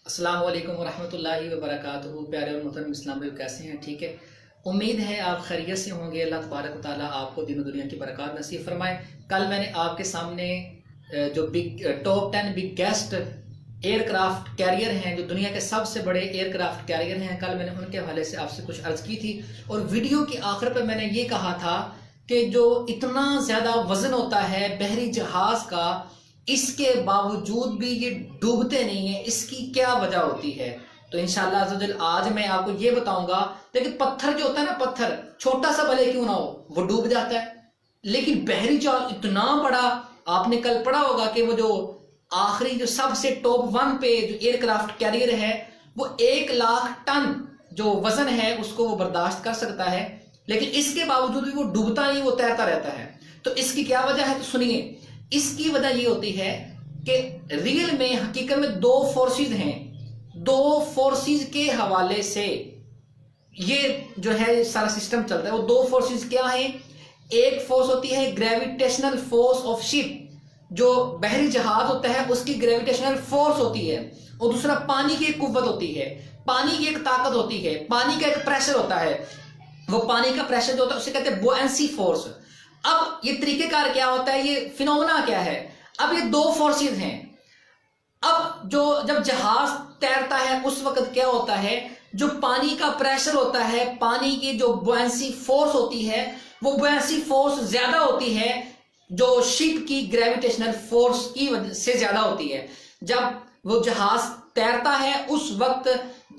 अस्सलाम वालेकुम वरहमतुल्लाहि वबरकातुहू। प्यारे और मोहतरम इस्लाम भाई, कैसे हैं? ठीक है, उम्मीद है आप खैरियत से होंगे। अल्लाह तबारक व तआला आपको दिन दुनिया की बरकत नसीब फरमाए। कल मैंने आपके सामने जो टॉप 10 बिगेस्ट एयरक्राफ्ट कैरियर हैं, जो दुनिया के सबसे बड़े एयरक्राफ्ट कैरियर हैं, कल मैंने उनके हवाले से आपसे कुछ अर्ज की थी। और वीडियो की आखिर पर मैंने ये कहा था कि जो इतना ज़्यादा वजन होता है बहरी जहाज़ का, इसके बावजूद भी ये डूबते नहीं है, इसकी क्या वजह होती है? तो इंशाअल्लाह अज़्ज़ वजल आज मैं आपको ये बताऊंगा। लेकिन पत्थर जो होता है ना, पत्थर छोटा सा भले क्यों ना हो, वो डूब जाता है। लेकिन बहरी जहाज इतना बड़ा, आपने कल पढ़ा होगा कि वो जो आखिरी जो सबसे टॉप 1 पे जो एयरक्राफ्ट कैरियर है, वो 1 लाख टन जो वजन है उसको वो बर्दाश्त कर सकता है। लेकिन इसके बावजूद भी वो डूबता नहीं, वो तैरता रहता है। तो इसकी क्या वजह है? तो सुनिए, इसकी वजह ये होती है कि रियल में हकीकत में दो फोर्सेस हैं। दो फोर्सेस के हवाले से ये जो है सारा सिस्टम चलता है। वो दो फोर्सेस क्या हैं? एक फोर्स होती है ग्रेविटेशनल फोर्स ऑफ शिप, जो बहरी जहाज होता है उसकी ग्रेविटेशनल फोर्स होती है। और दूसरा पानी की एक कुव्वत होती है, पानी की एक ताकत होती है, पानी का एक प्रेशर होता है। वो पानी का प्रेशर जो होता है उसे कहते हैं बुयांसी फोर्स। अब ये तरीकेकार क्या होता है, ये फिनोमेना क्या है? अब ये दो फोर्सेस हैं। अब जो जब जहाज तैरता है उस वक्त क्या होता है, जो पानी का प्रेशर होता है, पानी की जो बुयांसी फोर्स होती है, वो बुयांसी फोर्स ज्यादा होती है जो शिप की ग्रेविटेशनल फोर्स की वजह से ज्यादा होती है। जब वो जहाज तैरता है उस वक्त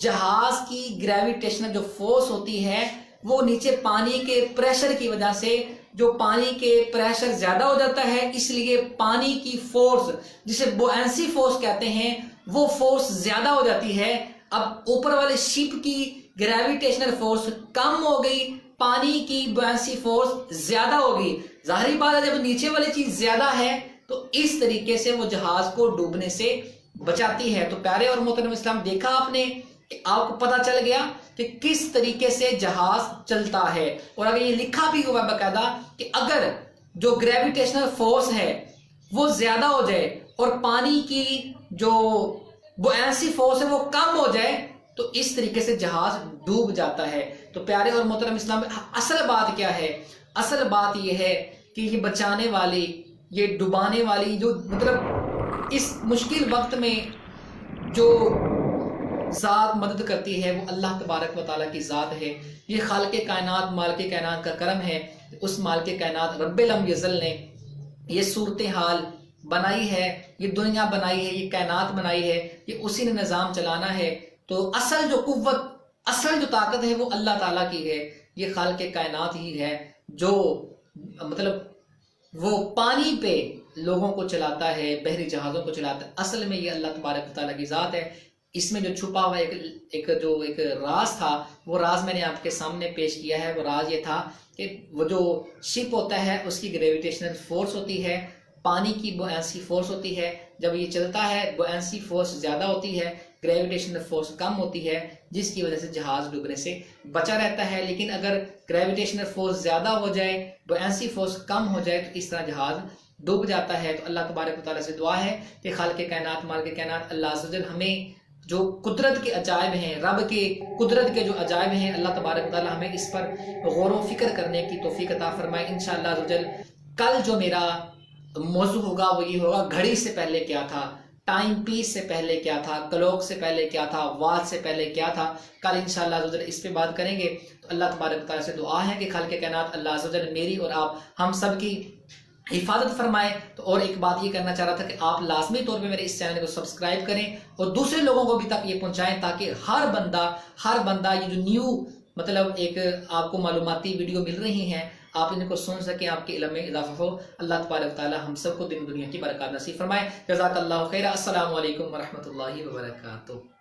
जहाज की ग्रेविटेशनल जो फोर्स होती है वो नीचे पानी के प्रेशर की वजह से, जो पानी के प्रेशर ज्यादा हो जाता है, इसलिए पानी की फोर्स जिसे बुयांसी फोर्स कहते हैं वो फोर्स ज्यादा हो जाती है। अब ऊपर वाले शिप की ग्रेविटेशनल फोर्स कम हो गई, पानी की बुयांसी फोर्स ज्यादा हो गई। जाहिर बात है जब नीचे वाली चीज ज्यादा है तो इस तरीके से वो जहाज को डूबने से बचाती है। तो प्यारे और मोहतरम इस्लाम, देखा आपने, आपको पता चल गया कि किस तरीके से जहाज चलता है। और अगर ये लिखा भी हुआ बकायदा कि अगर जो ग्रेविटेशनल फोर्स है वो ज्यादा हो जाए और पानी की जो बुयांसी फोर्स है वो कम हो जाए तो इस तरीके से जहाज डूब जाता है। तो प्यारे और मोहतरम इस्लाम, असल बात क्या है? असल बात यह है कि ये बचाने वाली, ये डुबाने वाली, जो मतलब इस मुश्किल वक्त में जो ज़ात मदद करती है वो अल्लाह तबारक व तआला की ज़ात है। ये खालिक़े कायनात, मालिके कायनात का करम है। उस मालिके कायनात रब्बिल लम यज़ल ने ये सूरत हाल बनाई है, ये दुनिया बनाई है, ये कायनात बनाई है, ये उसी ने निज़ाम चलाना है। तो असल जो कुव्वत, असल जो ताकत है वो अल्लाह ताला की है। ये खालिक़े कायनात ही है जो मतलब वो पानी पे लोगों को चलाता है, बहरी जहाज़ों को चलाता है। असल में ये अल्लाह तबारक व तआला की ज़ात है। इसमें जो छुपा हुआ एक राज था, वो राज मैंने आपके सामने पेश किया है। वो राज ये था कि वो जो शिप होता है उसकी ग्रेविटेशनल फोर्स होती है, पानी की बुयांसी फोर्स होती है। जब ये चलता है बुयांसी फोर्स ज़्यादा होती है, ग्रेविटेशनल फोर्स कम होती है, जिसकी वजह से जहाज डूबने से बचा रहता है। लेकिन अगर ग्रेविटेशनल फोर्स ज़्यादा हो जाए, बुयांसी फोर्स कम हो जाए, तो इस तरह जहाज डूब जाता है। तो अल्लाह तबारक व तआला से दुआ है कि खालिक़े कायनात, मालिके कायनात अल्लाह अज़्ज़ वजल हमें जो कुदरत के अजायब हैं, रब के कुदरत के जो अजायब हैं, अल्लाह तबारक व तआला हमें इस पर गौर व फिक्र करने की तौफीक अता फरमाए। इंशाअल्लाह अज़्ज़ वजल कल जो मेरा मौजू होगा वो ये होगा, घड़ी से पहले क्या था, टाइम पीस से पहले क्या था, क्लॉक से पहले क्या था, वाच से पहले क्या था। कल इंशाअल्लाह अज़्ज़ वजल इस पे बात करेंगे। तो अल्लाह तबारक व तआला से दुआ है कि खालिक़े कायनात अल्लाह अज़्ज़ वजल मेरी और आप हम सब की हिफाजत फरमाए। तो और एक बात ये करना चाह रहा था कि आप लाजमी तौर पे मेरे इस चैनल को सब्सक्राइब करें और दूसरे लोगों को भी तक ये पहुंचाएं, ताकि हर बंदा ये जो न्यू मतलब एक आपको मालूमाती वीडियो मिल रही हैं, आप इनको सुन सकें, आपके इल्म में इजाफा हो। अल्लाह तबारक व तआला हम सबको दिन दुनिया की बरकत नसीब फरमाए। जज़ाकल्लाहु खैरा। अस्सलामु अलैकुम व रहमतुल्लाहि व बरकातुहू।